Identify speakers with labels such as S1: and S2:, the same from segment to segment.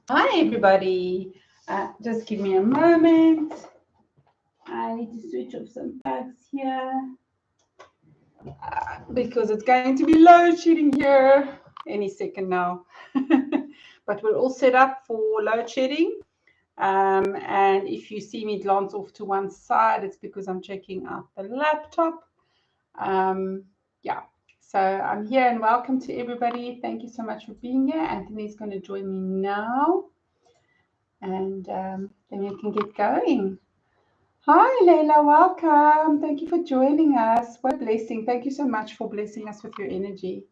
S1: Hi, everybody. Just give me a moment. I need to switch off some plugs here because it's going to be load shedding here any second now. But we're all set up for load shedding. And if you see me glance off to one side, it's because I'm checking out the laptop. Yeah, so I'm here and welcome to everybody. Thank you so much for being here. Anthony's going to join me now. And then we can get going. Hi, Leila, welcome. Thank you for joining us. What a blessing. Thank you so much for blessing us with your energy.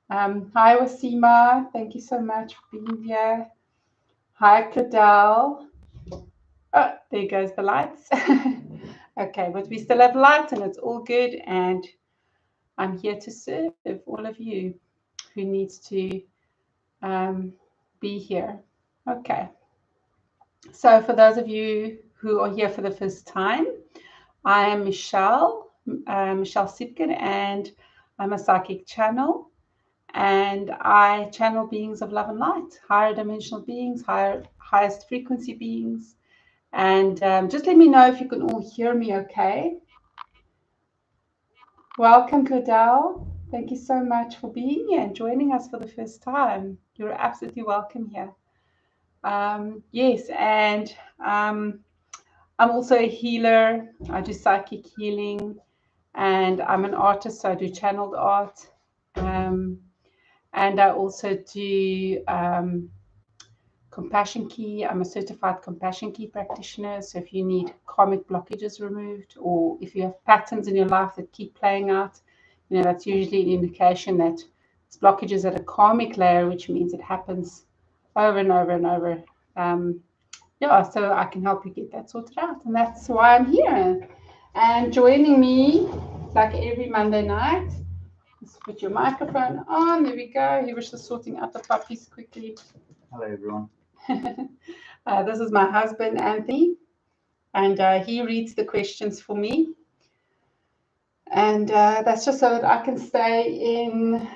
S1: Hi, Wasima. Thank you so much for being here. Hi, Claudel. Oh, there goes the lights. Okay, but we still have lights and it's all good. And I'm here to serve all of you who needs to be here. Okay. So for those of you who are here for the first time, I am Michelle Sipkin, and I'm a psychic channel. And I channel beings of love and light, higher dimensional beings, highest frequency beings. And just let me know if you can all hear me okay. Welcome, Claudel. Thank you so much for being here and joining us for the first time. You're absolutely welcome here. Yes, and I'm also a healer. I do psychic healing, and I'm an artist, so I do channeled art. And I also do compassion key. I'm a certified compassion key practitioner. So if you need karmic blockages removed, or if you have patterns in your life that keep playing out, that's usually an indication that it's blockages at a karmic layer, which means it happens over and over and over. So I can help you get that sorted out. And that's why I'm here. And joining me, like every Monday night, let's put your microphone on. There we go. He was just sorting out the puppies quickly.
S2: Hello, everyone.
S1: This is my husband, Anthony, and he reads the questions for me. And that's just so that I can stay in,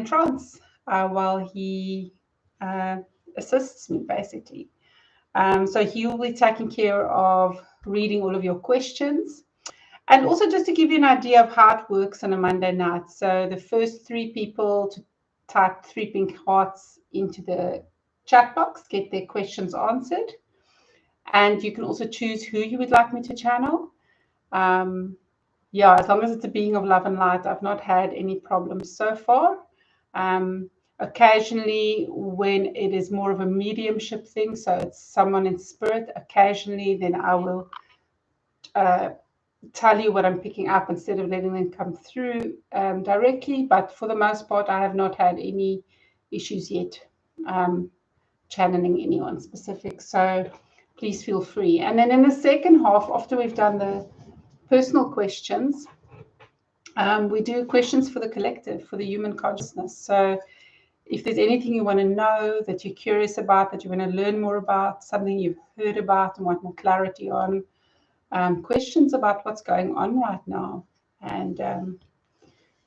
S1: trance while he assists me, basically. So he will be taking care of reading all of your questions. And also just to give you an idea of how it works on a Monday night. So the first 3 people to type 3 pink hearts into the chat box get their questions answered. And you can also choose who you would like me to channel. As long as it's a being of love and light, I've not had any problems so far. Occasionally, when it is more of a mediumship thing, so it's someone in spirit, occasionally then I will tell you what I'm picking up instead of letting them come through directly. But for the most part, I have not had any issues yet channeling anyone specific. So please feel free. And then in the second half, after we've done the personal questions, we do questions for the collective, for the human consciousness. So if there's anything you want to know, that you're curious about, that you want to learn more about, something you've heard about and want more clarity on, questions about what's going on right now. And,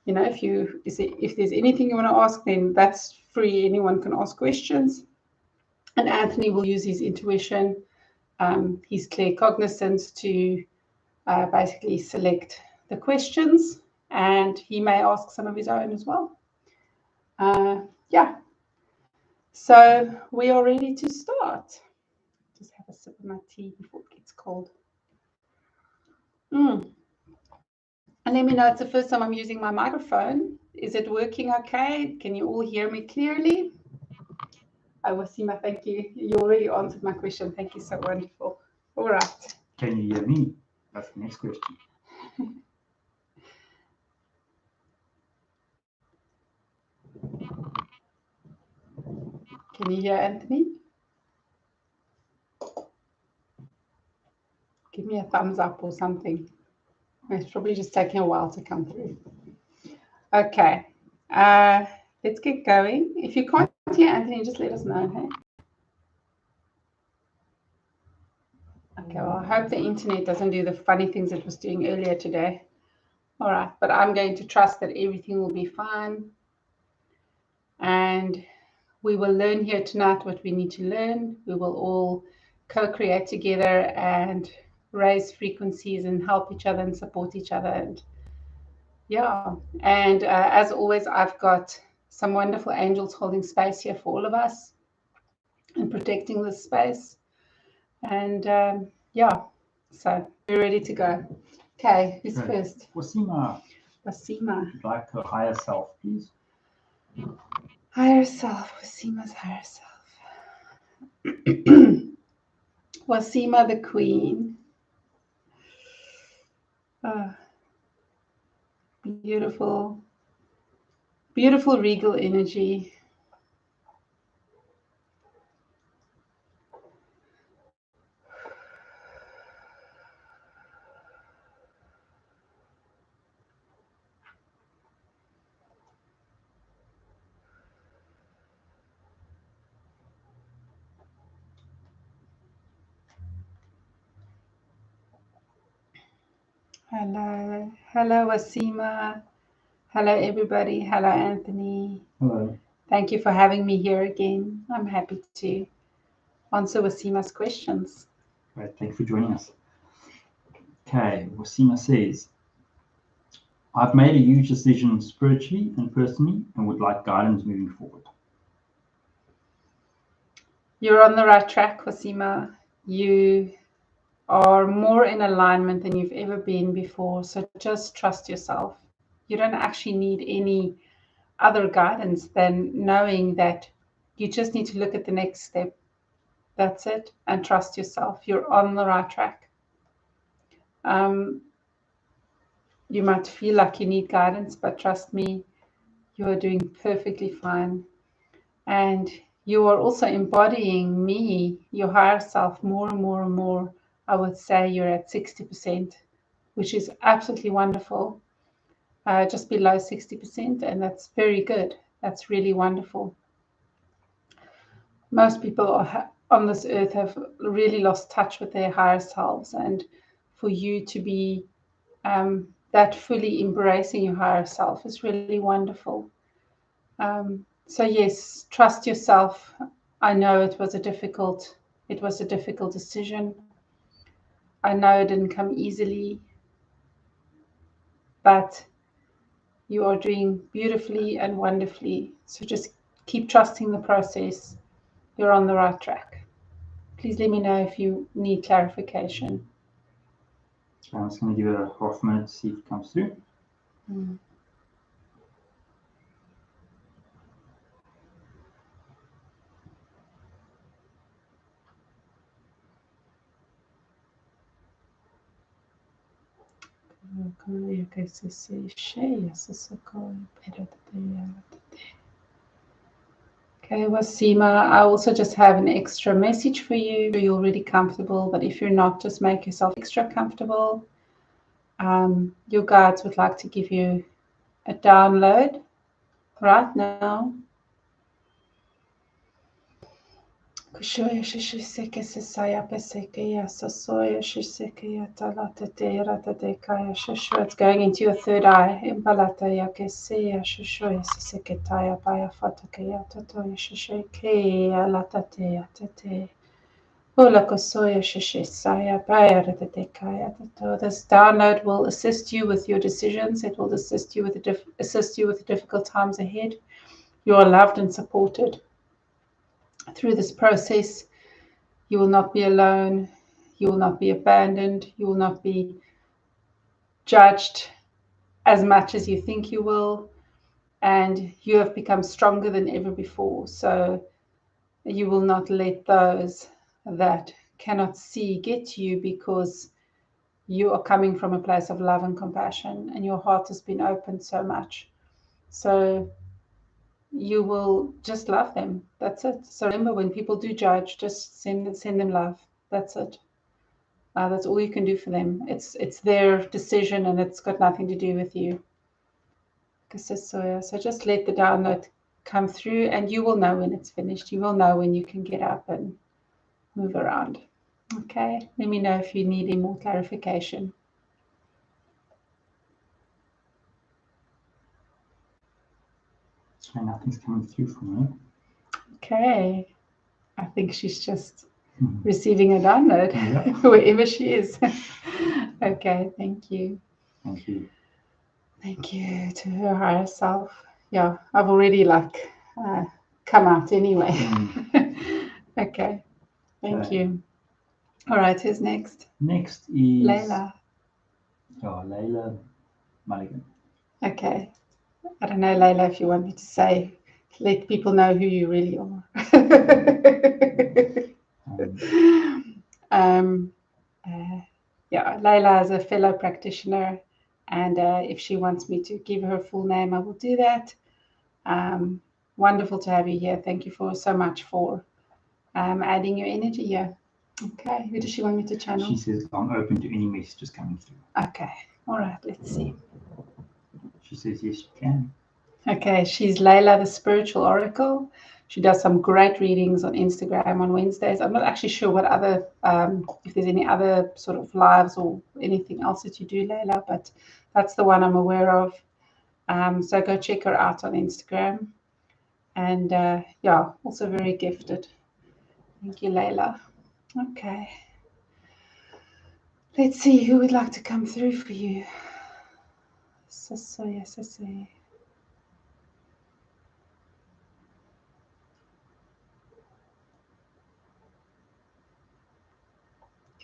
S1: if there's anything you want to ask, then that's free. Anyone can ask questions. And Anthony will use his intuition, his claircognizance to basically select the questions, and he may ask some of his own as well. So we are ready to start. Just have a sip of my tea before it gets cold. And let me know, it's the first time I'm using my microphone. Is it working okay? Can you all hear me clearly? Wasima, thank you. You already answered my question. Thank you, so wonderful. All right.
S2: Can you hear me? That's the next question.
S1: Can you hear Anthony? Give me a thumbs up or something. It's probably just taking a while to come through. Okay. Let's get going. If you can't hear Anthony, just let us know, hey? Okay, well, I hope the internet doesn't do the funny things it was doing earlier today. All right, but I'm going to trust that everything will be fine. And We will learn here tonight what we need to learn. We will all co-create together and raise frequencies and help each other and support each other. And yeah, and as always, I've got some wonderful angels holding space here for all of us and protecting this space. And yeah, so we're ready to go. Okay, who's first?
S2: Wasima,
S1: Wasima.
S2: would you like her higher self, please?
S1: Higher self, Wasima's higher self. Wasima the Queen. Beautiful, beautiful regal energy. Hello, hello Wasima. Hello everybody. Hello Anthony.
S2: Hello.
S1: Thank you for having me here again. I'm happy to answer Wasima's questions.
S2: Great, thank you for joining us. Okay, Wasima says, I've made a huge decision spiritually and personally and would like guidance moving forward.
S1: You're on the right track, Wasima. You are more in alignment than you've ever been before. So just trust yourself. You don't actually need any other guidance than knowing that you just need to look at the next step. That's it. And trust yourself. You're on the right track. You might feel like you need guidance, but trust me, you are doing perfectly fine. And you are also embodying me, your higher self, more and more and more. I would say you're at 60%, which is absolutely wonderful. Just below 60%, and that's very good. That's really wonderful. Most people on this earth have really lost touch with their higher selves, and for you to be that fully embracing your higher self is really wonderful. So yes, trust yourself. I know it was a difficult decision. I know it didn't come easily, but you are doing beautifully and wonderfully. So just keep trusting the process. You're on the right track. Please let me know if you need clarification.
S2: So I'm just going to give it a half minute to see if it comes through.
S1: Okay, Wasima, I also just have an extra message for you. You're already comfortable, but if you're not, just make yourself extra comfortable. Your guides would like to give you a download right now. It's going into your third eye. This download will assist you with your decisions. It will assist you with the difficult times ahead. You are loved and supported through this process. You will not be alone. You will not be abandoned. You will not be judged as much as you think you will. And you have become stronger than ever before. So you will not let those that cannot see get to you, because you are coming from a place of love and compassion, and your heart has been opened so much. So you will just love them. That's it. So remember, when people do judge, just send them love. That's it. That's all you can do for them. It's their decision, and it's got nothing to do with you. So just let the download come through, and you will know when it's finished. You will know when you can get up and move around. Okay, let me know if you need any more clarification.
S2: So nothing's coming through from me.
S1: Okay. I think she's just receiving a download
S2: Yeah.
S1: wherever she is. Okay, thank you.
S2: Thank you.
S1: Thank you to her higher self. Yeah, I've already come out anyway. Okay, thank you. All right, who's next?
S2: Next is
S1: Layla.
S2: Oh, Layla Mulligan.
S1: Okay. I don't know, Layla, if you want me to say, let people know who you really are. Yeah, Layla is a fellow practitioner, and if she wants me to give her full name, I will do that. Wonderful to have you here. Thank you so much for adding your energy here. Okay, who does she want me to channel?
S2: She says, I'm open to any messages coming through.
S1: Okay, all right, let's see.
S2: She says, yes, you can.
S1: Okay, she's Layla, the spiritual oracle. She does some great readings on Instagram on Wednesdays. I'm not actually sure what other, if there's any other sort of lives or anything else that you do, Layla, but that's the one I'm aware of. So go check her out on Instagram. And yeah, also very gifted. Thank you, Layla. Okay. Let's see who would like to come through for you. Sissy.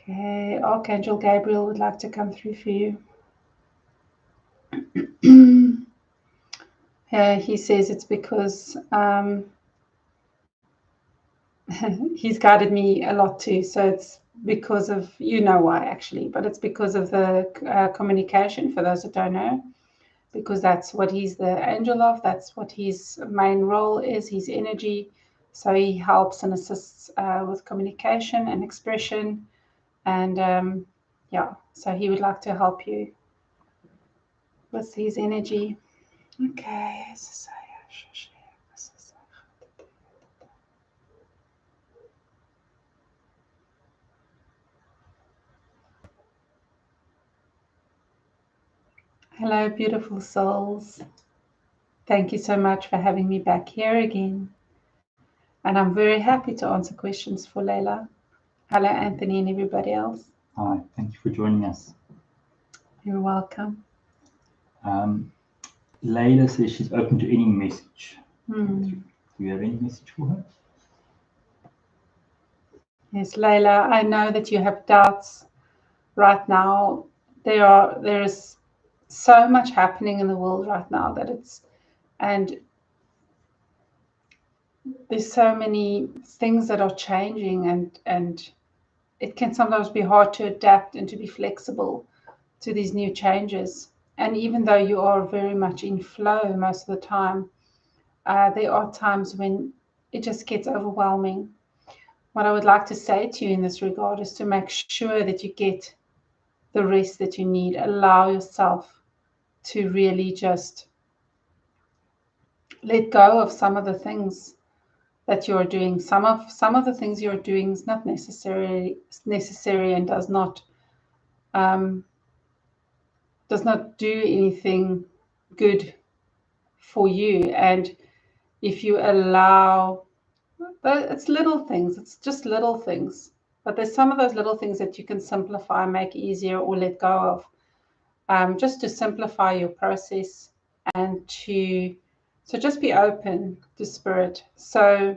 S1: Okay, Archangel Gabriel would like to come through for you. He says it's because he's guided me a lot too. So it's because of, you know why actually, but it's because of the communication, for those that don't know, because that's what he's the angel of. That's what his main role is, his energy. So he helps and assists with communication and expression. And yeah, so he would like to help you with his energy. Okay. Hello, beautiful souls. Thank you so much for having me back here again. And I'm very happy to answer questions for Layla. Hello, Anthony and everybody else.
S2: Hi, thank you for joining us.
S1: You're welcome.
S2: Layla says she's open to any message.
S1: Do
S2: you have any message for her?
S1: Yes, Layla, I know that you have doubts right now. There is so much happening in the world right now and there's so many things that are changing and it can sometimes be hard to adapt and to be flexible to these new changes. And even though you are very much in flow most of the time, there are times when it just gets overwhelming. What I would like to say to you in this regard is to make sure that you get the rest that you need. Allow yourself to really just let go of some of the things that you're doing. Some of the things you're doing is not necessary and does not do anything good for you. And if you allow, it's little things, it's just little things, but there's some of those little things that you can simplify, make easier, or let go of, just to simplify your process and so just be open to spirit. So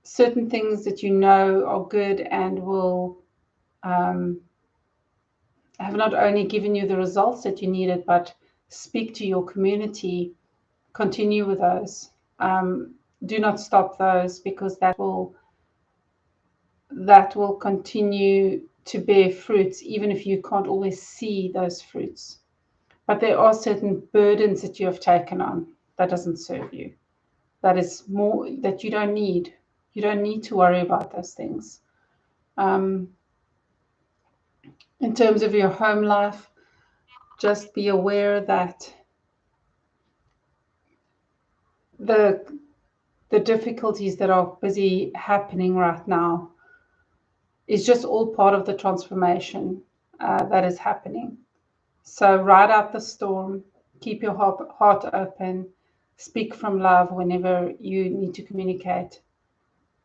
S1: certain things that you know are good and will have not only given you the results that you needed, but speak to your community. Continue with those. Do not stop those, because that will continue to bear fruits, even if you can't always see those fruits. But there are certain burdens that you have taken on that doesn't serve you. That is more that you don't need. You don't need to worry about those things. In terms of your home life, just be aware that the difficulties that are busy happening right now is just all part of the transformation that is happening. So ride out the storm, keep your heart open, speak from love whenever you need to communicate,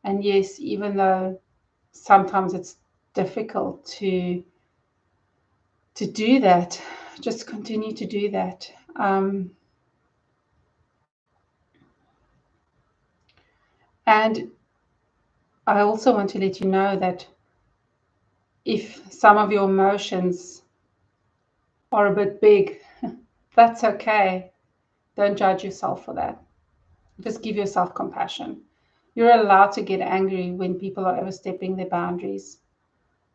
S1: And yes, even though sometimes it's difficult to do that, just continue to do that. And I also want to let you know that if some of your emotions are a bit big, that's okay. Don't judge yourself for that. Just give yourself compassion. You're allowed to get angry when people are overstepping their boundaries.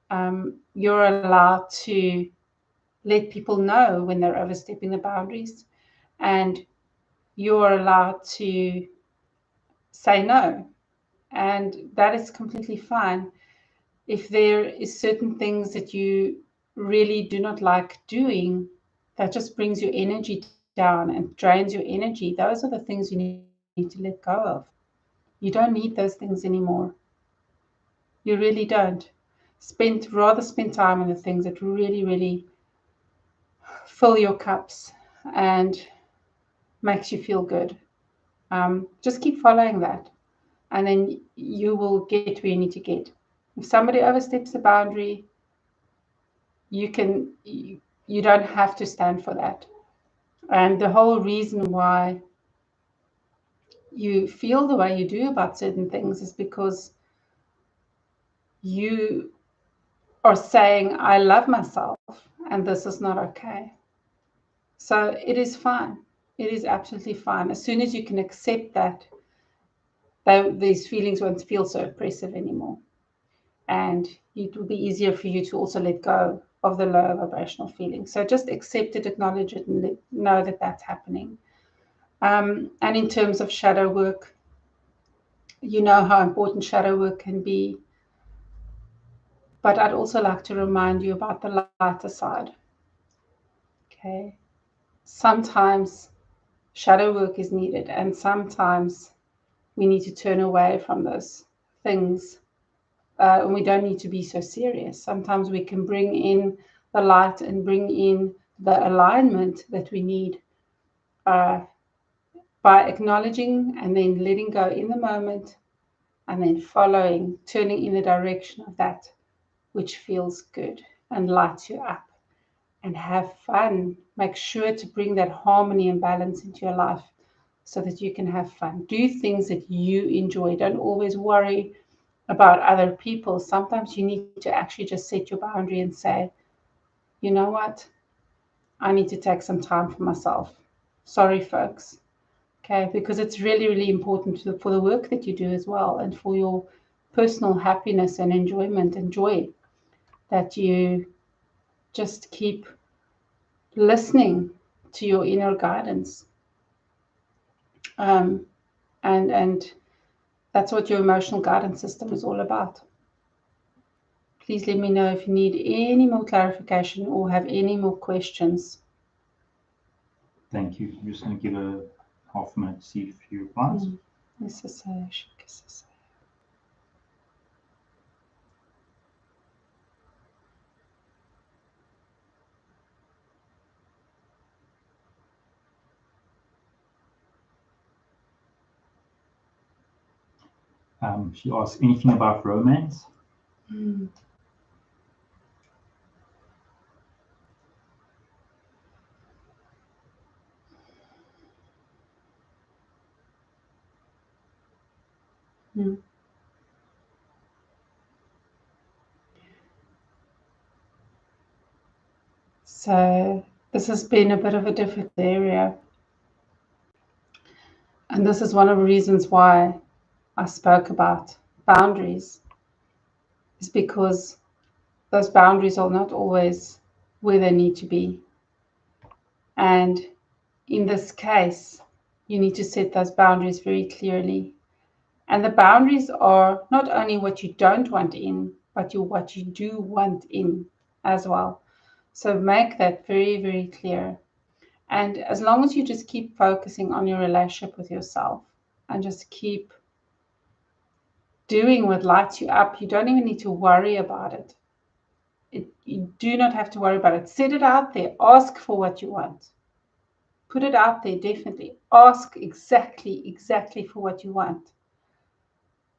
S1: You're allowed to let people know when they're overstepping the boundaries, and you're allowed to say no, and that is completely fine. If there is certain things that you really do not like doing, that just brings your energy down and drains your energy, those are the things you need to let go of. You don't need those things anymore. You really don't. Rather spend time on the things that really, really fill your cups and makes you feel good. Just keep following that, and then you will get where you need to get. If somebody oversteps the boundary, you don't have to stand for that. And the whole reason why you feel the way you do about certain things is because you are saying, I love myself and this is not okay. So it is fine. It is absolutely fine. As soon as you can accept that, these feelings won't feel so oppressive anymore. And it will be easier for you to also let go of the low vibrational feelings. So just accept it, acknowledge it, and know that that's happening. And in terms of shadow work, you know how important shadow work can be. But I'd also like to remind you about the lighter side. Okay. Sometimes shadow work is needed, and sometimes we need to turn away from those things. And we don't need to be so serious. Sometimes we can bring in the light and bring in the alignment that we need by acknowledging and then letting go in the moment, and then following, turning in the direction of that which feels good and lights you up. And have fun. Make sure to bring that harmony and balance into your life so that you can have fun. Do things that you enjoy. Don't always worry about other people. Sometimes you need to actually just set your boundary and say, you know what? I need to take some time for myself. Sorry, folks. Okay, because it's really, really important for the work that you do as well, and for your personal happiness and enjoyment and joy, that you just keep listening to your inner guidance. And that's what your emotional guidance system is all about. Please let me know if you need any more clarification or have any more questions.
S2: Thank you. I'm just going to give a half a minute to see if she replies. She asks anything about romance.
S1: So this has been a bit of a difficult area. And this is one of the reasons why I spoke about boundaries, is because those boundaries are not always where they need to be. And in this case, you need to set those boundaries very clearly. And the boundaries are not only what you don't want in, but what you do want in as well. So make that very, very clear. And as long as you just keep focusing on your relationship with yourself and just keep doing what lights you up, you don't even need to worry about it. You do not have to worry about it. Set it out there. Ask for what you want. Put it out there, definitely. Ask exactly for what you want.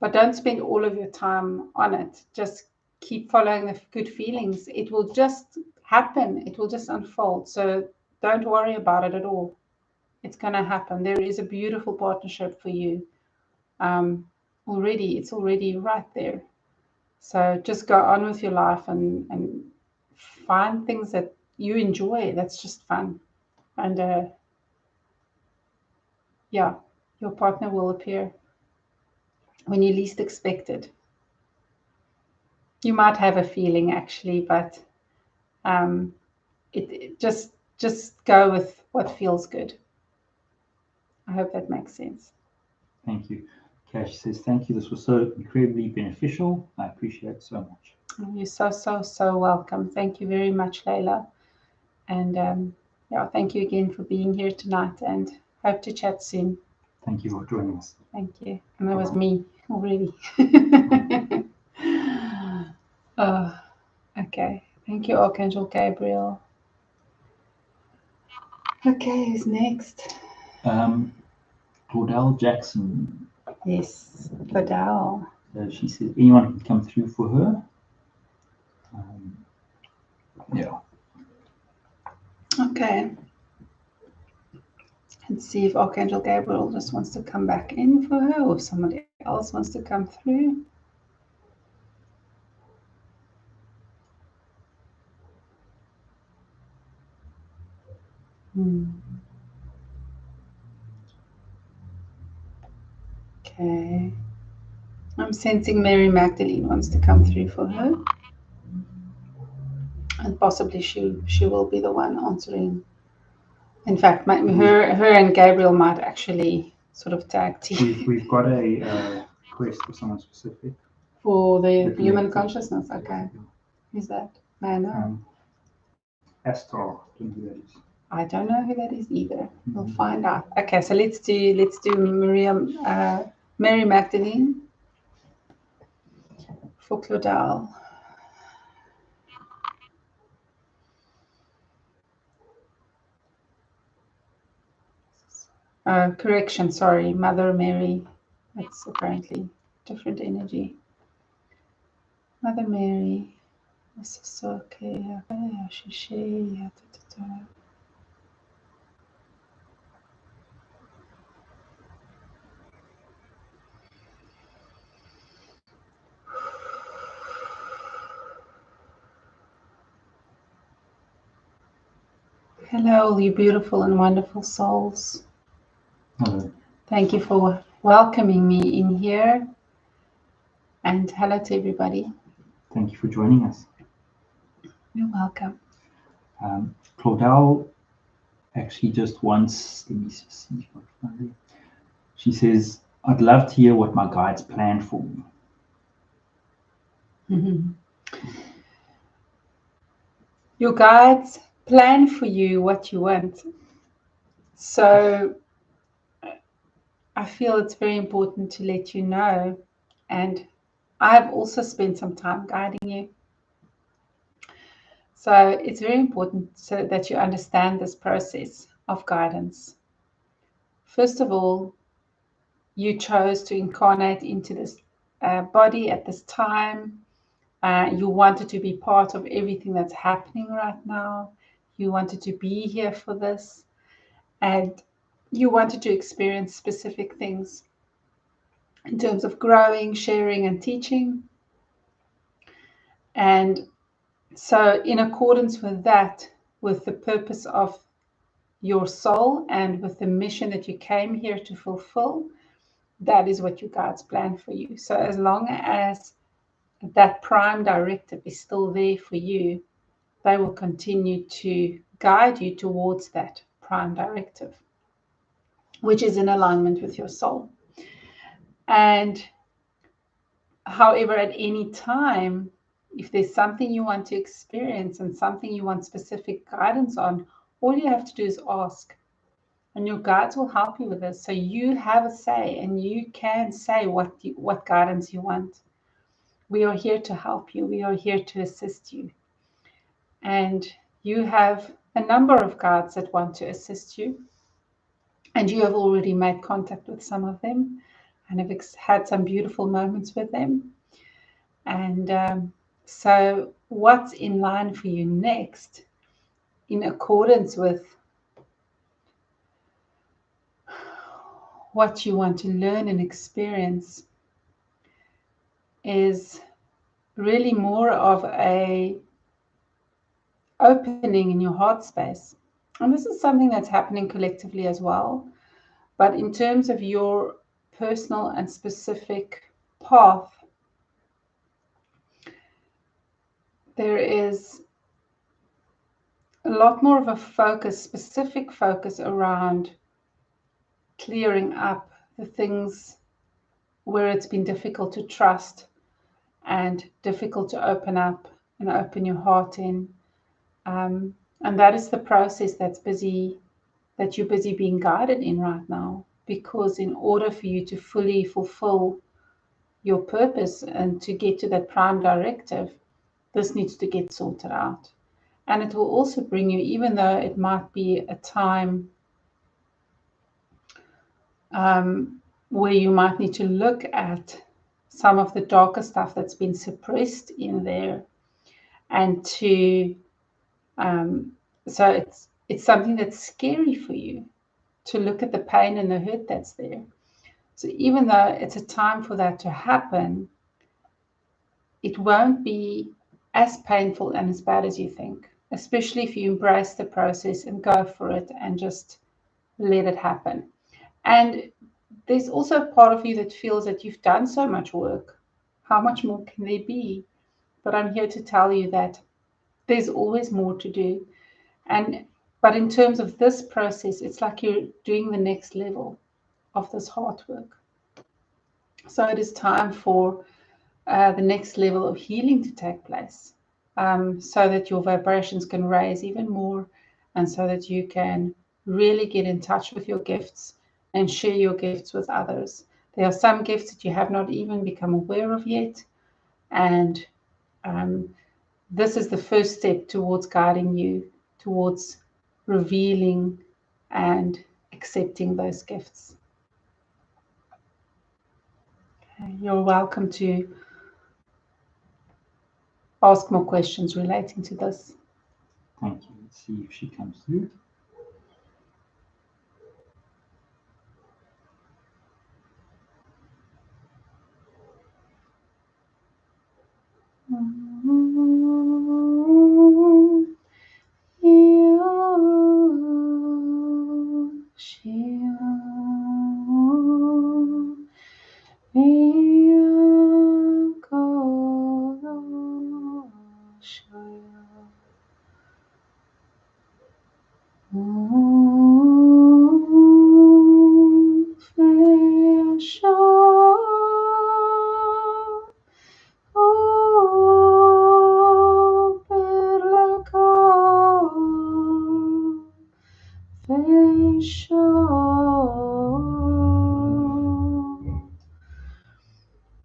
S1: but don't spend all of your time on it. Just keep following the good feelings. It will just happen. It will just unfold. So don't worry about it at all. It's going to happen. There is a beautiful partnership for you already. It's already right there. So just go on with your life and find things that you enjoy. That's just fun. And yeah, your partner will appear when you least expect it. You might have a feeling actually, but it just go with what feels good. I hope that makes sense.
S2: Thank you. Cash says, thank you. This was so incredibly beneficial. I appreciate it so much.
S1: You're so welcome. Thank you very much, Layla. And yeah, thank you again for being here tonight, and hope to chat soon.
S2: Thank you for joining us.
S1: Thank you. And that was me already. Okay. Thank you, Archangel Gabriel. Okay, who's next?
S2: Claudel Jackson.
S1: Yes, Claudel.
S2: She says, anyone can come through for her. Yeah.
S1: Okay. Let's see if Archangel Gabriel just wants to come back in for her, or if somebody else wants to come through. Okay. I'm sensing Mary Magdalene wants to come through for her. And possibly she will be the one answering. In fact, her and Gabriel might actually sort of tag team.
S2: We've got a request for someone specific.
S1: For the human consciousness, okay. Who's that? May I know?
S2: Asthar, don't know who that is.
S1: I don't know who that is either. We'll find out. Okay, so let's do Mary Magdalene for Claudel. Correction, sorry, Mother Mary. That's apparently different energy. Mother Mary. This is okay. Hello, all you beautiful and wonderful souls.
S2: Hello.
S1: Thank you for welcoming me in here. And hello to everybody.
S2: Thank you for joining us.
S1: You're welcome.
S2: Claudel actually just wants, let me just see. She says, I'd love to hear what my guides plan for me.
S1: Mm-hmm. Your guides plan for you what you want. So I feel it's very important to let you know. And I've also spent some time guiding you. So it's very important so that you understand this process of guidance. First of all, you chose to incarnate into this body at this time. You wanted to be part of everything that's happening right now. You wanted to be here for this. And you wanted to experience specific things in terms of growing, sharing, and teaching. And so in accordance with that, with the purpose of your soul and with the mission that you came here to fulfill, that is what your guides plan for you. So as long as that prime directive is still there for you, they will continue to guide you towards that prime directive, which is in alignment with your soul. And however, at any time, if there's something you want to experience and something you want specific guidance on, all you have to do is ask. And your guides will help you with this. So you have a say and you can say what guidance you want. We are here to help you. We are here to assist you. And you have a number of guides that want to assist you. And you have already made contact with some of them. and have had some beautiful moments with them. And so what's in line for you next, in accordance with what you want to learn and experience, is really more of a opening in your heart space. And this is something that's happening collectively as well. But in terms of your personal and specific path, there is a lot more of a focus, specific focus around clearing up the things where it's been difficult to trust and difficult to open up and open your heart in. And that is the process that you're busy being guided in right now. Because in order for you to fully fulfill your purpose and to get to that prime directive, this needs to get sorted out. And it will also bring you, even though it might be a time where you might need to look at some of the darker stuff that's been suppressed in there, and to so it's something that's scary for you to look at the pain and the hurt that's there. So even though it's a time for that to happen, it won't be as painful and as bad as you think, especially if you embrace the process and go for it and just let it happen. And there's also a part of you that feels that you've done so much work. How much more can there be? But I'm here to tell you that there's always more to do. But in terms of this process, it's like you're doing the next level of this hard work. So it is time for the next level of healing to take place, so that your vibrations can raise even more, and so that you can really get in touch with your gifts and share your gifts with others. There are some gifts that you have not even become aware of yet, and this is the first step towards guiding you towards revealing and accepting those gifts. Okay. You're welcome to ask more questions relating to this.
S2: Thank you. Let's see if she comes through.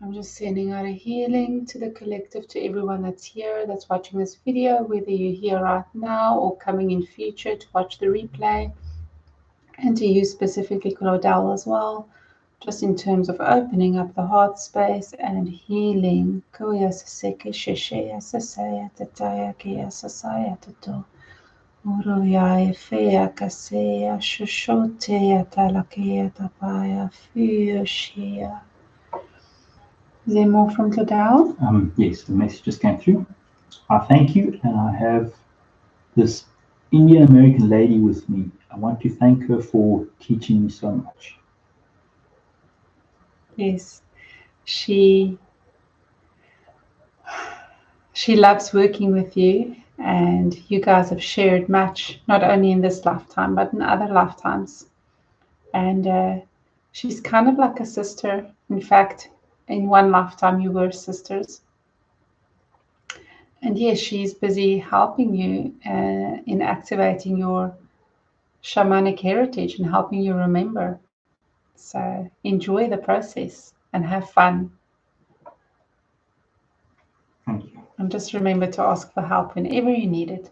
S2: I'm just sending out a healing to the collective, to everyone that's here, that's watching this video, whether you're here right now or coming in future to watch the replay, and to you specifically, Claudel, as well, just in terms of opening up the heart space and healing. Oroya fea kasea shushotea talakea tapaya fushia. Is there more from Claudel? Yes, the message just came through. I thank you, and I have this Indian American lady with me. I want to thank her for teaching me so much.
S1: Yes, she loves working with you, and you guys have shared much, not only in this lifetime, but in other lifetimes. And she's kind of like a sister. In fact, in one lifetime, you were sisters. And yes, she's busy helping you in activating your shamanic heritage and helping you remember. So enjoy the process and have fun.
S2: Thank you.
S1: And just remember to ask for help whenever you need it.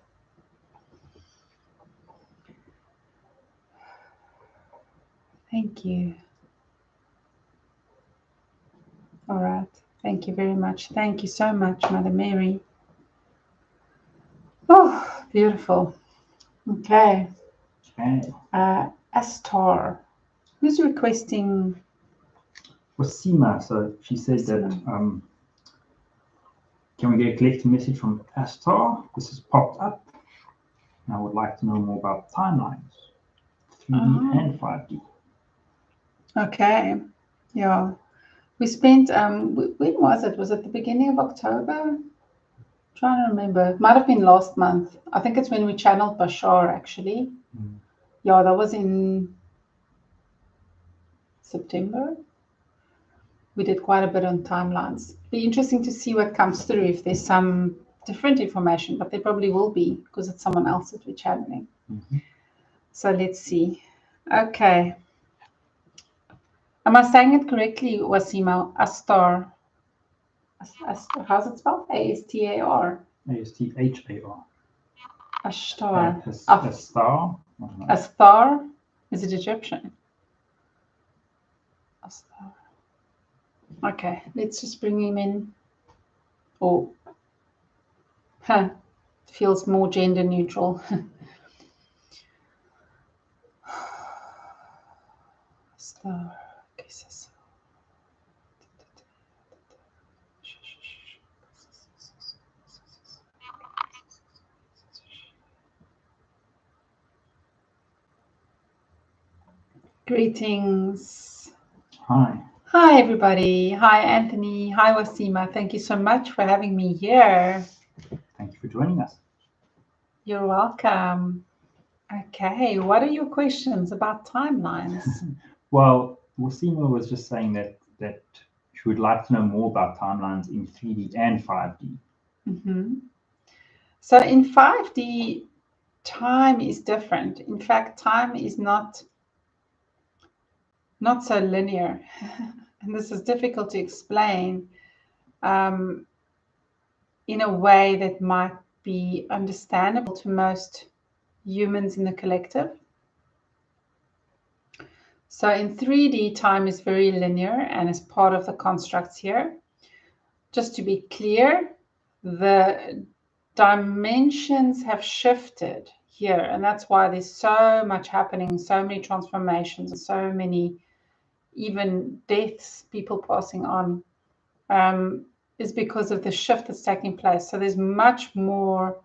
S1: Thank you. All right. Thank you very much. Thank you so much, Mother Mary. Oh, beautiful. Okay.
S2: Okay.
S1: Asthar. Who's requesting?
S2: Wasima. So she said that, can we get a collective message from Asthar? This has popped up. And I would like to know more about timelines, 3D and 5D.
S1: Okay. Yeah. We spent, when was it? Was it the beginning of October? Trying to remember. It might have been last month. I think it's when we channeled Bashar, actually. Yeah, that was in September. We did quite a bit on timelines. Be interesting to see what comes through, if there's some different information, but there probably will be, because it's someone else that we're channeling. So let's see. Okay. Am I saying it correctly, Wasima? Asthar. How's it spelled? A-S-T-A-R.
S2: A-S-T-H-A-R.
S1: Asthar.
S2: Asthar.
S1: Asthar. Is it Egyptian? Asthar. Okay, let's just bring him in. Oh, feels more gender neutral. Asthar. Greetings.
S2: Hi.
S1: Hi, everybody. Hi, Anthony. Hi, Wasima. Thank you so much for having me here.
S2: Thank you for joining us.
S1: You're welcome. Okay, what are your questions about timelines?
S2: Well, Wasima was just saying that she would like to know more about timelines in 3D and 5D.
S1: So in 5D, time is different. In fact, time is not so linear. And this is difficult to explain in a way that might be understandable to most humans in the collective. So in 3D, time is very linear and is part of the constructs here. Just to be clear, the dimensions have shifted here, and that's why there's so much happening, so many transformations, and so many even deaths, people passing on, is because of the shift that's taking place. So there's much more,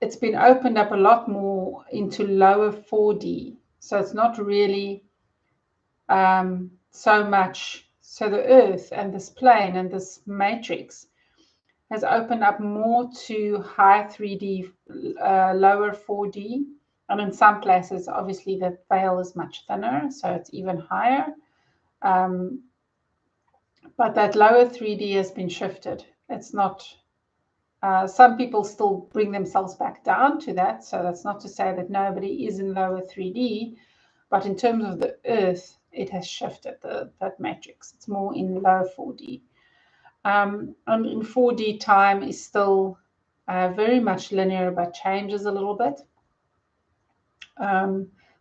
S1: it's been opened up a lot more into lower 4D. So it's not really so much. So the earth and this plane and this matrix has opened up more to high 3D, lower 4D. And in some places, obviously, the veil is much thinner, so it's even higher. But that lower 3D has been shifted. It's not, some people still bring themselves back down to that. So that's not to say that nobody is in lower 3D. But in terms of the earth, it has shifted, that matrix. It's more in low 4D. And in 4D, time is still very much linear, but changes a little bit.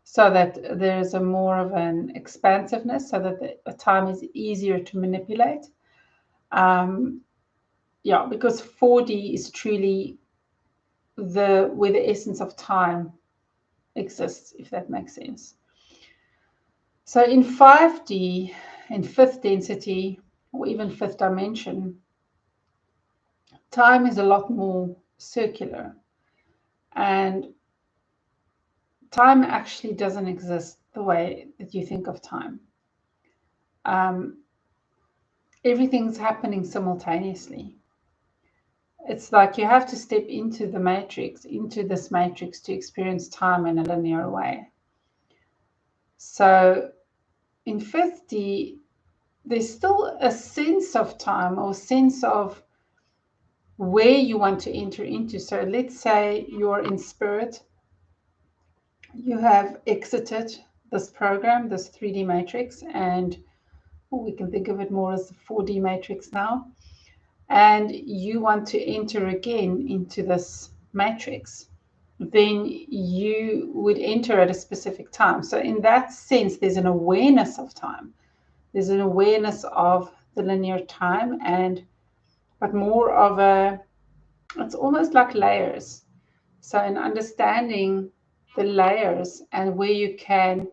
S1: So that there's a more of an expansiveness, so that the time is easier to manipulate. Yeah, because 4D is truly where the essence of time exists, if that makes sense. So in 5D, in fifth density, or even fifth dimension, time is a lot more circular. And time actually doesn't exist the way that you think of time. Everything's happening simultaneously. It's like you have to step into the matrix, into this matrix, to experience time in a linear way. So in 5D, there's still a sense of time, or sense of where you want to enter into. So let's say you're in spirit, you have exited this program, this 3D matrix, and we can think of it more as the 4D matrix now, and you want to enter again into this matrix, then you would enter at a specific time. So in that sense, there's an awareness of time, There's an awareness of the linear time, but more of it's almost like layers. So in understanding the layers and where you can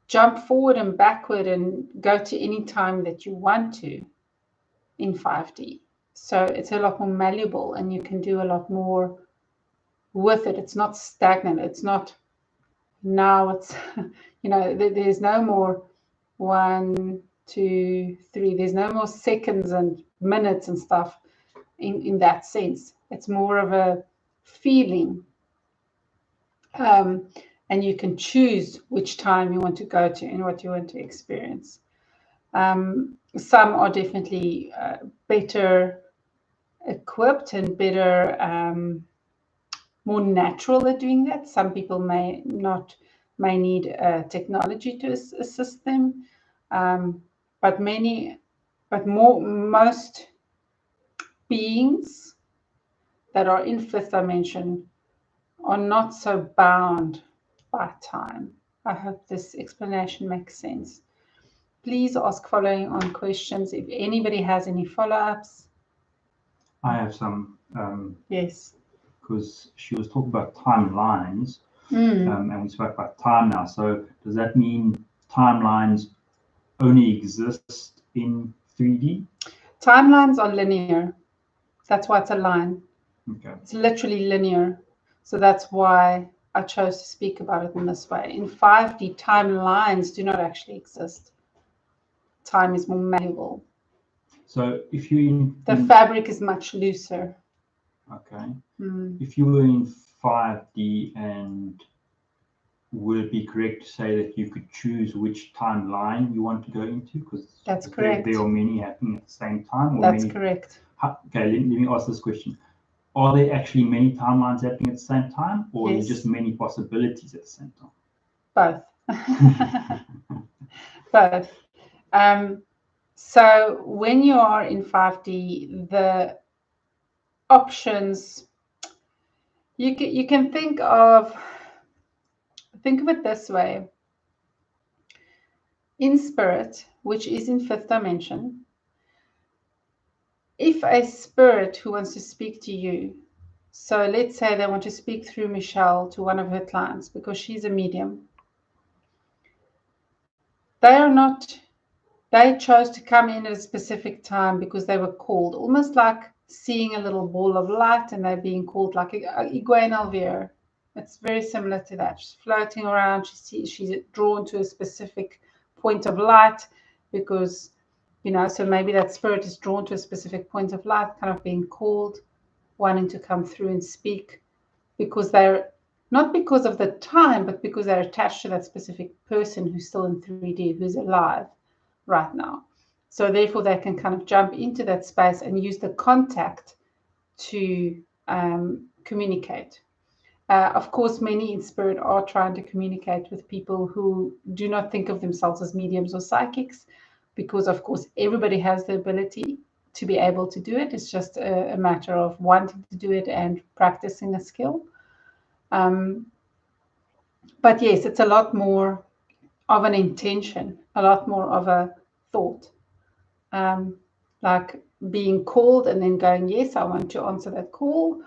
S1: jump forward and backward and go to any time that you want to in 5D. So it's a lot more malleable and you can do a lot more with it. It's not stagnant. It's not now it's, there's no more 1, 2, 3. There's no more seconds and minutes and stuff in that sense. It's more of a feeling. And you can choose which time you want to go to and what you want to experience. Some are definitely better equipped and better, more natural at doing that. Some people may need technology to assist them, but most beings that are in fifth dimension are not so bound by time. I hope this explanation makes sense. Please ask following on questions if anybody has any follow-ups.
S2: I have some.
S1: Yes.
S2: Because she was talking about timelines, and we spoke about time now. So does that mean timelines only exist in 3D?
S1: Timelines are linear. That's why it's a line.
S2: Okay.
S1: It's literally linear. So that's why I chose to speak about it in this way. In 5D, timelines do not actually exist. Time is more malleable.
S2: So if you
S1: the fabric is much looser.
S2: Okay. If you were in 5D, and would it be correct to say that you could choose which timeline you want to go into? Because
S1: that's correct.
S2: There are many happening at the same time. Or
S1: that's correct.
S2: Okay, let me ask this question. Are there actually many timelines happening at the same time, or
S1: yes.
S2: are there just many possibilities at the same time?
S1: Both. Both. So when you are in 5D, the options, you can think of it this way. In spirit, which is in fifth dimension, if a spirit who wants to speak to you, so let's say they want to speak through Michelle to one of her clients because she's a medium, they chose to come in at a specific time because they were called, almost like seeing a little ball of light and they're being called, like Iguane Alvear. It's very similar to that. She's floating around. She's drawn to a specific point of light because, so maybe that spirit is drawn to a specific point of light, kind of being called, wanting to come through and speak, because they're not because of the time, but because they're attached to that specific person who's still in 3D, who's alive right now. So therefore they can kind of jump into that space and use the contact to communicate. Of course, many in spirit are trying to communicate with people who do not think of themselves as mediums or psychics, because of course everybody has the ability to be able to do it. It's just a matter of wanting to do it and practicing a skill. But yes, it's a lot more of an intention, a lot more of a thought, like being called and then going, yes, I want to answer that call,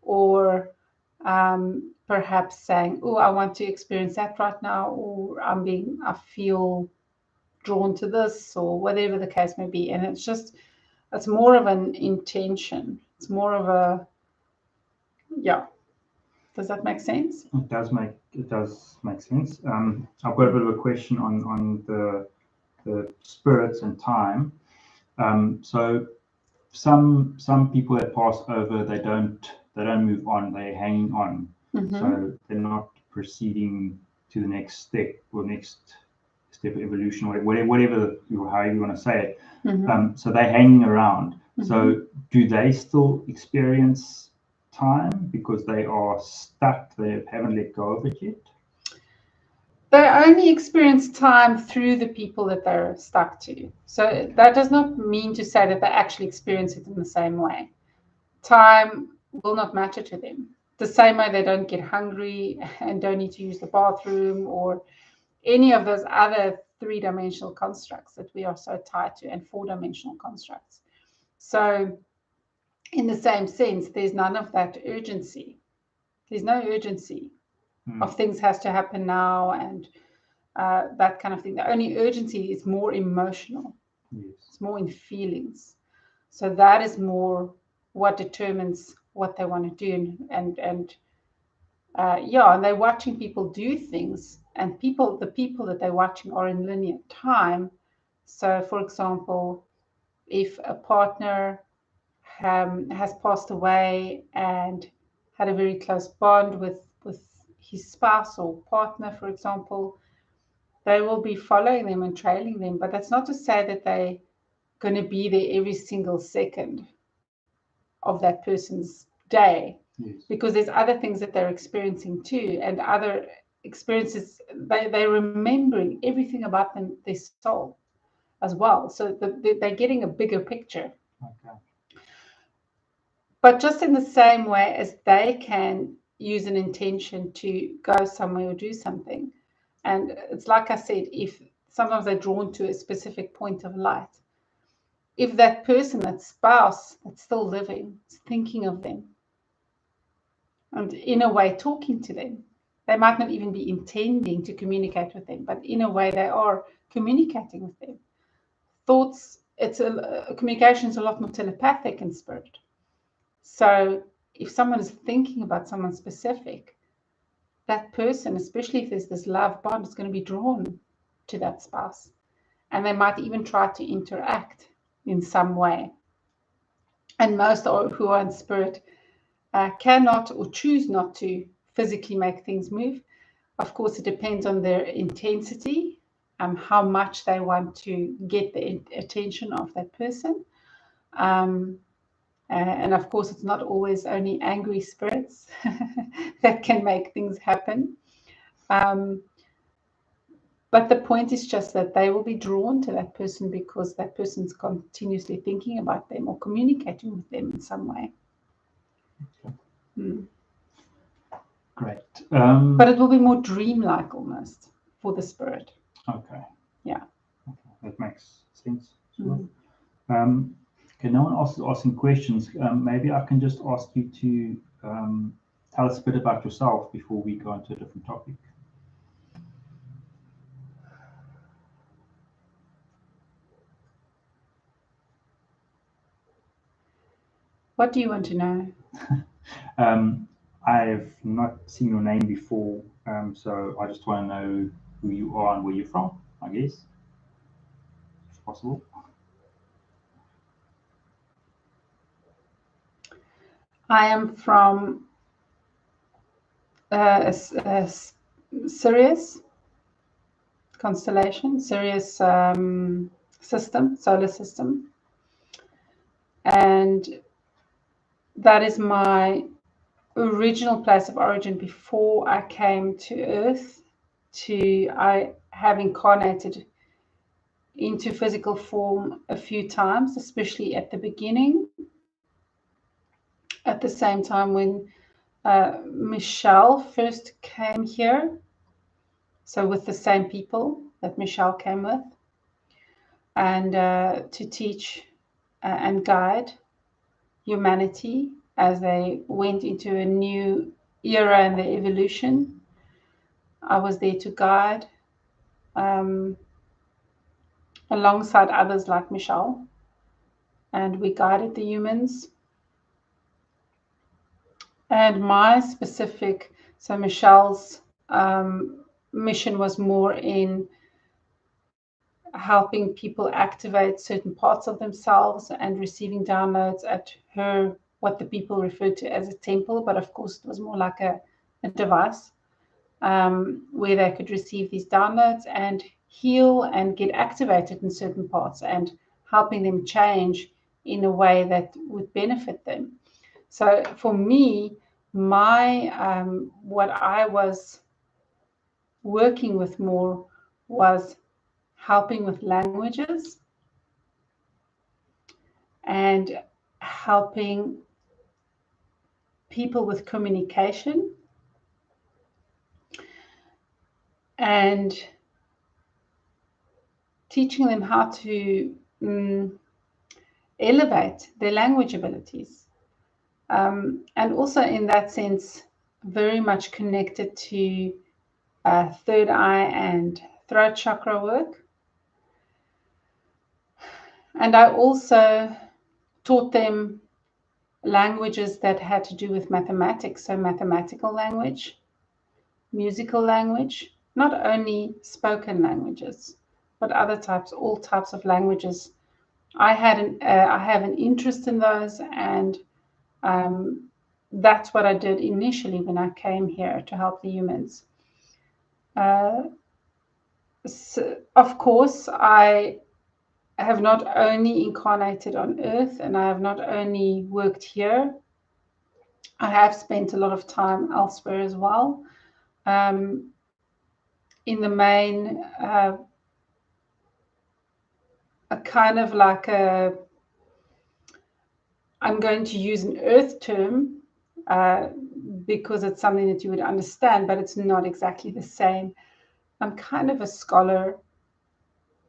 S1: or perhaps saying, oh, I want to experience that right now, or I feel drawn to this, or whatever the case may be. And it's more of an intention. It's more of a, yeah. Does that make sense?
S2: It does make sense. I've got a bit of a question on the spirits and time. So some people that pass over, they don't move on, they're hanging on. So they're not proceeding to the next step or next step of evolution, or whatever however you want to say it. So they're hanging around. So do they still experience time because they are stuck, they haven't let go of it yet?
S1: They only experience time through the people that they're stuck to. So that does not mean to say that they actually experience it in the same way. Time will not matter to them. The same way they don't get hungry and don't need to use the bathroom or any of those other three-dimensional constructs that we are so tied to, and four-dimensional constructs. So in the same sense, there's none of that urgency. There's no urgency of things has to happen now and that kind of thing. The only urgency is more emotional.
S2: Yes.
S1: It's more in feelings. So that is more what determines what they want to do. And they're watching people do things, and the people that they're watching are in linear time. So, for example, if a partner has passed away and had a very close bond with his spouse or partner, for example, they will be following them and trailing them. But that's not to say that they're going to be there every single second of that person's day.
S2: Yes.
S1: Because there's other things that they're experiencing too, and other experiences. They're remembering everything about them, their soul as well. So they're getting a bigger picture.
S2: Okay.
S1: But just in the same way as they can use an intention to go somewhere or do something. And it's like I said, if sometimes they're drawn to a specific point of light, if that person, that spouse that's still living, is thinking of them and in a way talking to them, they might not even be intending to communicate with them, but in a way they are communicating with them. Thoughts, communication is a lot more telepathic in spirit. So if someone is thinking about someone specific, that person, especially if there's this love bond, is going to be drawn to that spouse. And they might even try to interact in some way. And most who are in spirit cannot or choose not to physically make things move. Of course, it depends on their intensity, how much they want to get the attention of that person. And of course, it's not always only angry spirits that can make things happen. But the point is just that they will be drawn to that person because that person's continuously thinking about them or communicating with them in some way.
S2: Okay. Great.
S1: But it will be more dreamlike almost for the spirit.
S2: Okay.
S1: Yeah.
S2: Okay. That makes sense. Okay, no one else is asking questions. Maybe I can just ask you to tell us a bit about yourself before we go into a different topic.
S1: What do you want to know?
S2: I've not seen your name before, so I just want to know who you are and where you're from, I guess, if possible.
S1: I am from Sirius constellation, Sirius system, solar system. And that is my original place of origin before I came to Earth. I have incarnated into physical form a few times, especially at the beginning. At the same time when Michelle first came here, so with the same people that Michelle came with, and to teach and guide humanity as they went into a new era in their evolution. I was there to guide alongside others like Michelle, and we guided the humans. And my specific, so Michelle's mission was more in helping people activate certain parts of themselves and receiving downloads at her, what the people referred to as a temple, but of course it was more like a device where they could receive these downloads and heal and get activated in certain parts and helping them change in a way that would benefit them. So for me, what I was working with more was helping with languages and helping people with communication and teaching them how to elevate their language abilities. And also in that sense, very much connected to third eye and throat chakra work. And I also taught them languages that had to do with mathematics, so mathematical language, musical language, not only spoken languages, but other types, all types of languages. I have an interest in those, and that's what I did initially when I came here to help the humans. So of course, I have not only incarnated on Earth, and I have not only worked here, I have spent a lot of time elsewhere as well. In the main, a kind of like I'm going to use an Earth term because it's something that you would understand, but it's not exactly the same. I'm kind of a scholar,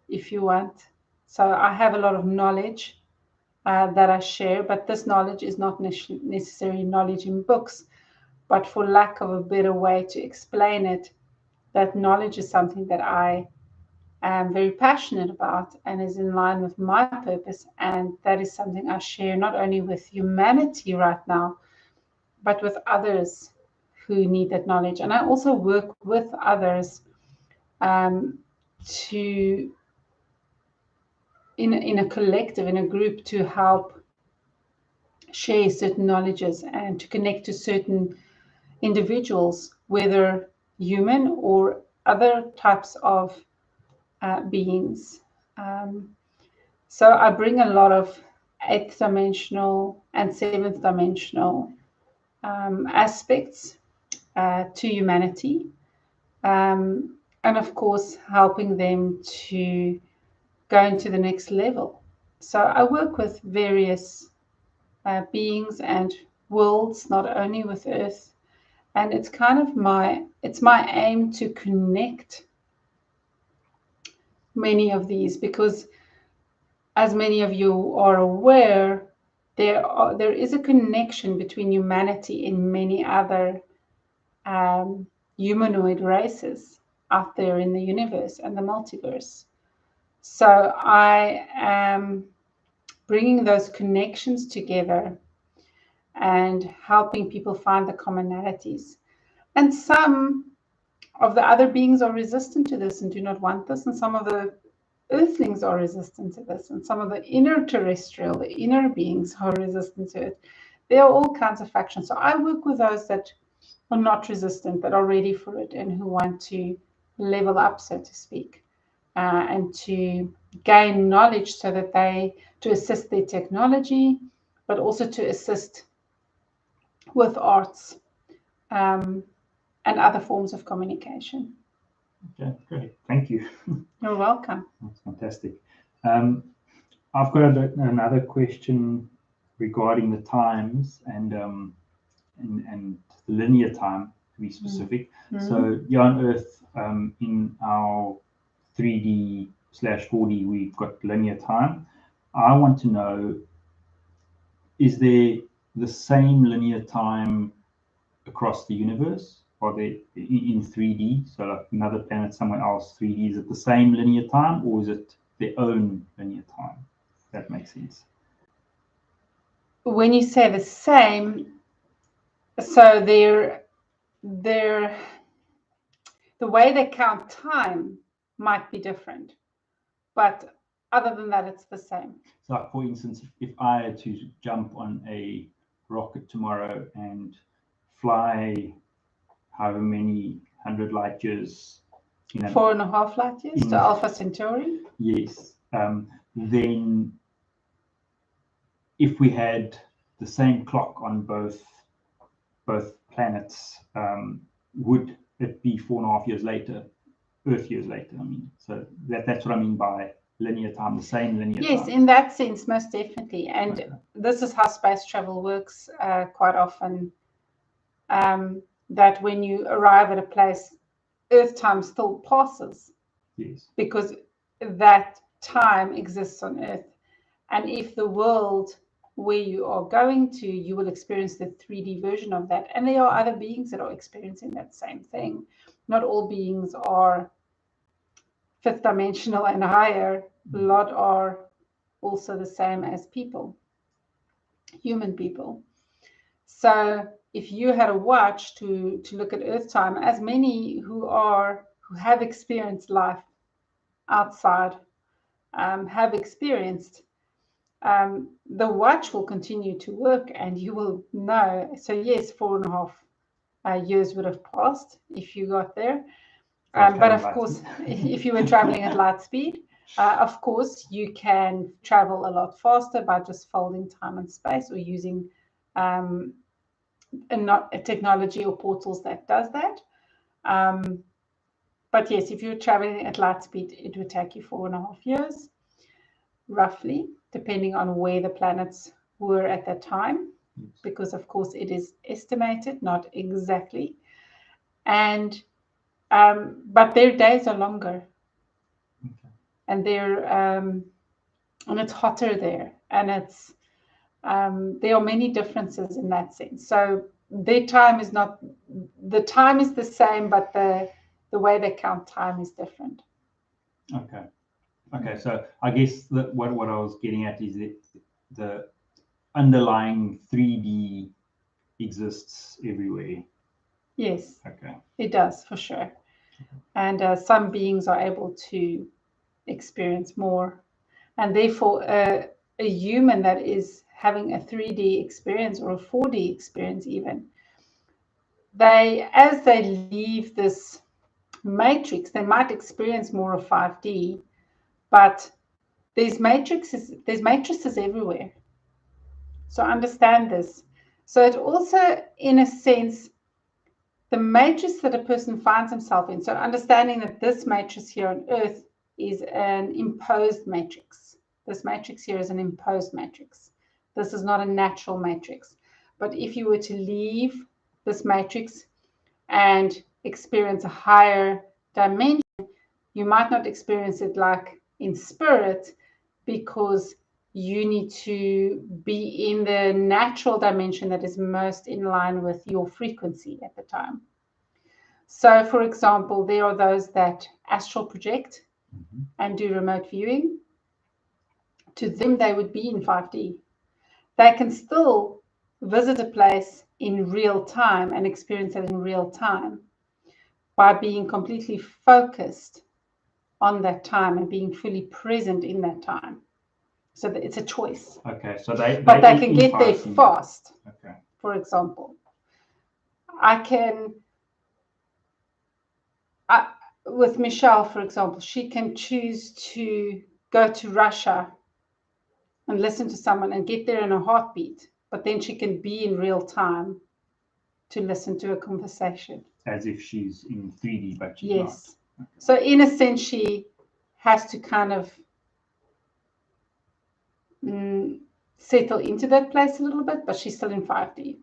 S1: if you want. So I have a lot of knowledge that I share, but this knowledge is not necessarily knowledge in books, but for lack of a better way to explain it, that knowledge is something that I am very passionate about and is in line with my purpose. And that is something I share not only with humanity right now, but with others who need that knowledge. And I also work with others to in a collective, in a group, to help share certain knowledges and to connect to certain individuals, whether human or other types of beings. So I bring a lot of 8th dimensional and 7th dimensional aspects to humanity, and of course helping them to go into the next level. So I work with various beings and worlds, not only with Earth, and it's kind of my aim to connect many of these, because as many of you are aware, there is a connection between humanity and many other humanoid races out there in the universe and the multiverse. So I am bringing those connections together and helping people find the commonalities. And some of the other beings are resistant to this and do not want this, and some of the earthlings are resistant to this, and some of the inner terrestrial, the inner beings, are resistant to it. There are all kinds of factions. So I work with those that are not resistant, that are ready for it, and who want to level up, so to speak, and to gain knowledge so that to assist their technology, but also to assist with arts and other forms of communication.
S2: Okay, great. Thank you.
S1: You're welcome.
S2: That's fantastic. I've got another question regarding the times and the linear time, to be specific.
S1: Mm-hmm.
S2: So here on Earth, in our 3D/4D, we've got linear time. I want to know, is there the same linear time across the universe? Are they in 3D? So like another planet somewhere else, 3D, is it the same linear time, or is it their own linear time? If that makes sense.
S1: When you say the same, so the way they count time might be different, but other than that, it's the same.
S2: So for instance, if I had to jump on a rocket tomorrow and fly however many 100 light years,
S1: 4.5 light years to Alpha Centauri.
S2: Yes. Then if we had the same clock on both planets, would it be 4.5 years later, Earth years later? I mean, so that's what I mean by linear time, the same linear time.
S1: Yes, in that sense, most definitely. And okay. This is how space travel works quite often, that when you arrive at a place, Earth time still passes.
S2: Yes.
S1: Because that time exists on Earth. And if the world where you are going to, you will experience the 3D version of that. And there are other beings that are experiencing that same thing. Not all beings are fifth dimensional and higher. A lot are also the same as people, human people. So if you had a watch to look at Earth time, as many who have experienced life outside have experienced, the watch will continue to work and you will know. So yes, 4.5 years would have passed if you got there. But of course, if you were traveling at light speed, of course, you can travel a lot faster by just folding time and space or using a technology or portals that does that. But yes, if you're traveling at light speed, it would take you 4.5 years, roughly, depending on where the planets were at that time, because of course it is estimated, not exactly. And but their days are longer, and and it's hotter there, and it's there are many differences in that sense. So their time is not, the time is the same, but the way they count time is different.
S2: Okay, so I guess that what I was getting at is that the underlying 3D exists everywhere.
S1: Yes.
S2: Okay.
S1: It does, for sure. And some beings are able to experience more. And therefore, a human that is having a 3D experience or a 4D experience even, as they leave this matrix, they might experience more of 5D, but there's matrices everywhere. So understand this. So it also, in a sense, the matrix that a person finds himself in. So understanding that this matrix here on Earth is an imposed matrix. This matrix here is an imposed matrix. This is not a natural matrix. But if you were to leave this matrix and experience a higher dimension, you might not experience it like in spirit, because you need to be in the natural dimension that is most in line with your frequency at the time. So, for example, there are those that astral project and do remote viewing. To them, they would be in 5D. They can still visit a place in real time and experience it in real time by being completely focused on that time and being fully present in that time. So it's a choice.
S2: Okay, so
S1: but they can get there fast.
S2: Okay.
S1: For example, with Michelle, for example, she can choose to go to Russia and listen to someone and get there in a heartbeat, but then she can be in real time to listen to a conversation.
S2: As if she's in 3D, but she's
S1: not.
S2: Okay.
S1: So in a sense, she has to kind of settle into that place a little bit, but she's still in 5D. Okay.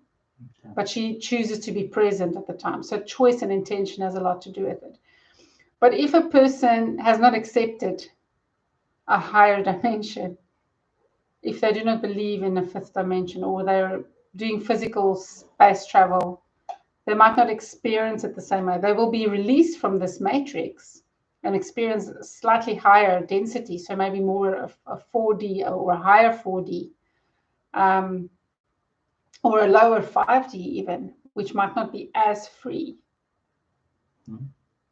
S1: But she chooses to be present at the time. So choice and intention has a lot to do with it. But if a person has not accepted a higher dimension, if they do not believe in a fifth dimension, or they're doing physical space travel, they might not experience it the same way. They will be released from this matrix and experience slightly higher density, so maybe more of a 4D or a higher 4D, or a lower 5D even, which might not be as free.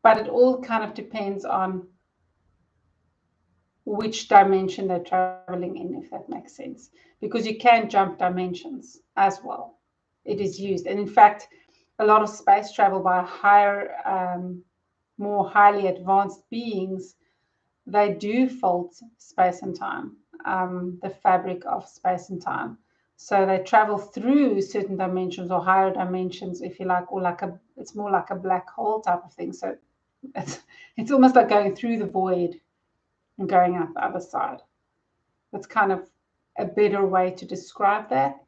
S1: But it all kind of depends on which dimension they're traveling in, if that makes sense. Because you can jump dimensions as well. It is used. And in fact, a lot of space travel by higher, more highly advanced beings, they do fold space and time, the fabric of space and time. So they travel through certain dimensions or higher dimensions, if you like, or it's more like a black hole type of thing. So it's almost like going through the void and going out the other side. That's kind of a better way to describe that.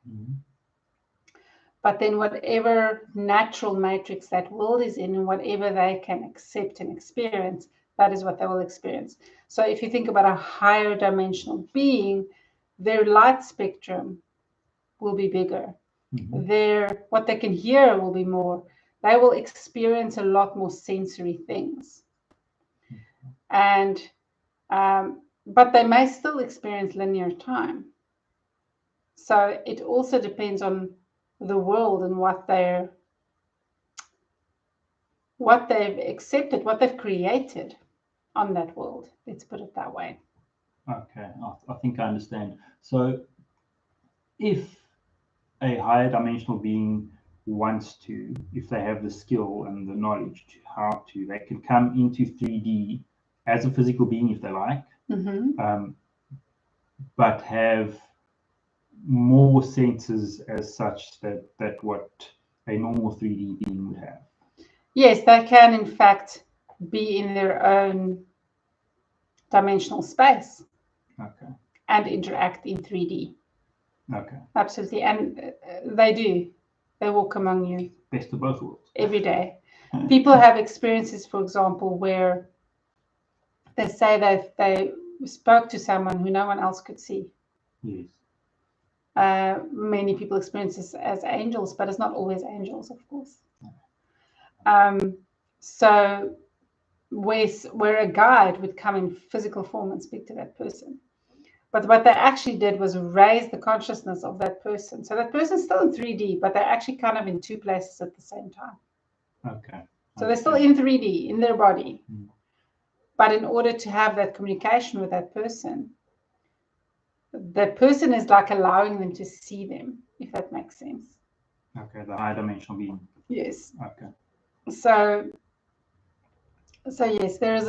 S1: But then whatever natural matrix that world is in, and whatever they can accept and experience, That is what they will experience. So if you think about a higher dimensional being, their light spectrum will be bigger. What they can hear will be more. They will experience a lot more sensory things. And but they may still experience linear time. So it also depends on the world and what they've accepted, what they've created on that world. Let's put it that way.
S2: Okay, I think I understand. So if a higher dimensional being wants to, if they have the skill and the knowledge to how to, they can come into 3D as a physical being if they like, but have more senses as such that what a normal 3D being would have.
S1: Yes, they can in fact be in their own dimensional space.
S2: Okay.
S1: And interact in 3D.
S2: Okay.
S1: Absolutely. And they do. They walk among you.
S2: Best of both worlds.
S1: Every day. People have experiences, for example, where they say that they spoke to someone who no one else could see.
S2: Yes.
S1: Many people experience this as angels, but it's not always angels, of course. So where a guide would come in physical form and speak to that person. But what they actually did was raise the consciousness of that person. So that person's still in 3D, but they're actually kind of in two places at the same time.
S2: Okay.
S1: So they're still in 3D, in their body. But in order to have that communication with that person is like allowing them to see them, if that makes sense.
S2: Okay, the higher dimensional being.
S1: Yes.
S2: Okay.
S1: So yes, there is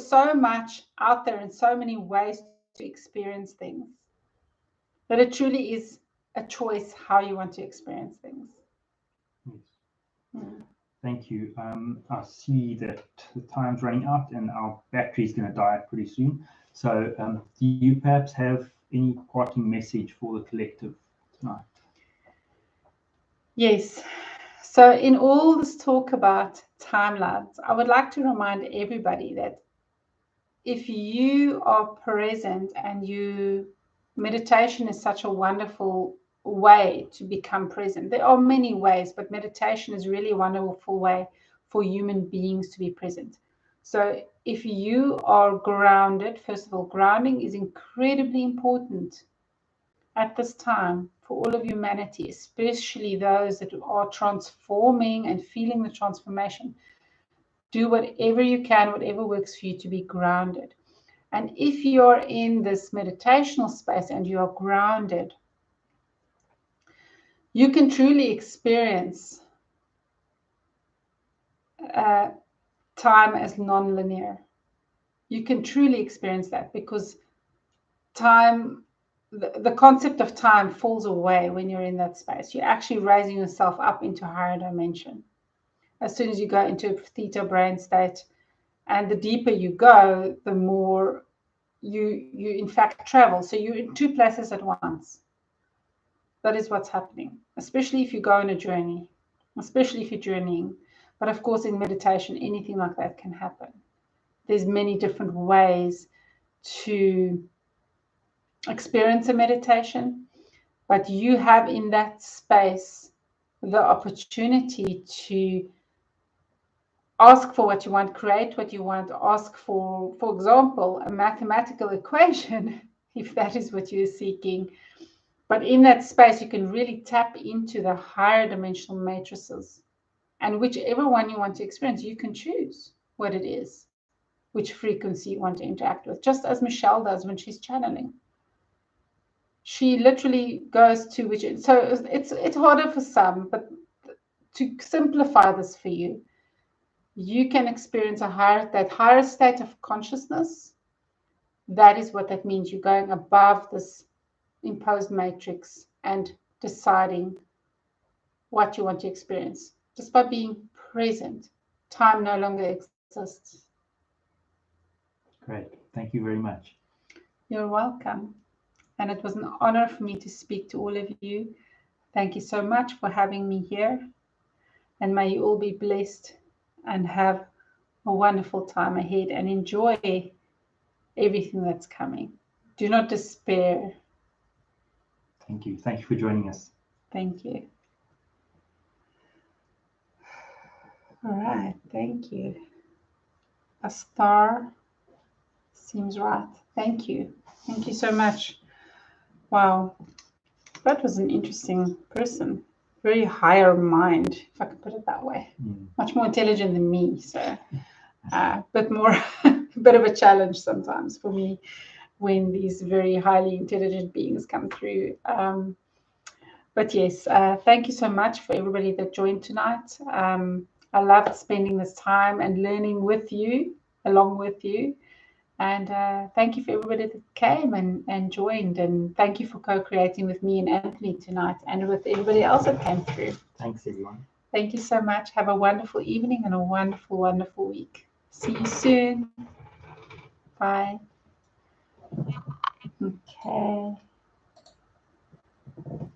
S1: so much out there and so many ways to experience things that it truly is a choice how you want to experience things.
S2: Yes. Thank you. I see that the time's running out and our battery is going to die pretty soon. So do you perhaps have any parting message for the collective tonight?
S1: Yes. So in all this talk about timelines, I would like to remind everybody that if you are present and meditation is such a wonderful way to become present. There are many ways, but meditation is really a wonderful way for human beings to be present. So if you are grounded, first of all, grounding is incredibly important at this time for all of humanity, especially those that are transforming and feeling the transformation. Do whatever you can, whatever works for you to be grounded. And if you're in this meditational space and you are grounded, you can truly experience time as non-linear. You can truly experience that because time, the concept of time falls away when you're in that space. You're actually raising yourself up into a higher dimension. As soon as you go into a theta brain state, and the deeper you go, the more you in fact travel. So you're in two places at once. That is what's happening, especially if you go on a journey, especially if you're journeying. But of course, in meditation, anything like that can happen. There's many different ways to experience a meditation, but you have in that space the opportunity to ask for what you want, create what you want, ask for example, a mathematical equation, if that is what you're seeking. But in that space, you can really tap into the higher dimensional matrices. And whichever one you want to experience, you can choose what it is, which frequency you want to interact with, just as Michelle does when she's channeling. She literally goes to which, so it's harder for some, but to simplify this for you, you can experience that higher state of consciousness. That is what that means. You're going above this imposed matrix and deciding what you want to experience. Just by being present, time no longer exists.
S2: Great. Thank you very much.
S1: You're welcome. And it was an honor for me to speak to all of you. Thank you so much for having me here. And may you all be blessed and have a wonderful time ahead and enjoy everything that's coming. Do not despair.
S2: Thank you. Thank you for joining us.
S1: Thank you. All right. Thank you. Asthar seems right. Thank you. Thank you so much. Wow. That was an interesting person. Very higher mind, if I could put it that way. Much more intelligent than me. So bit of a challenge sometimes for me when these very highly intelligent beings come through. But yes, thank you so much for everybody that joined tonight. I loved spending this time and learning with you, along with you. And thank you for everybody that came and joined. And thank you for co-creating with me and Anthony tonight and with everybody else that came through.
S2: Thanks, everyone.
S1: Thank you so much. Have a wonderful evening and a wonderful, wonderful week. See you soon. Bye. Okay.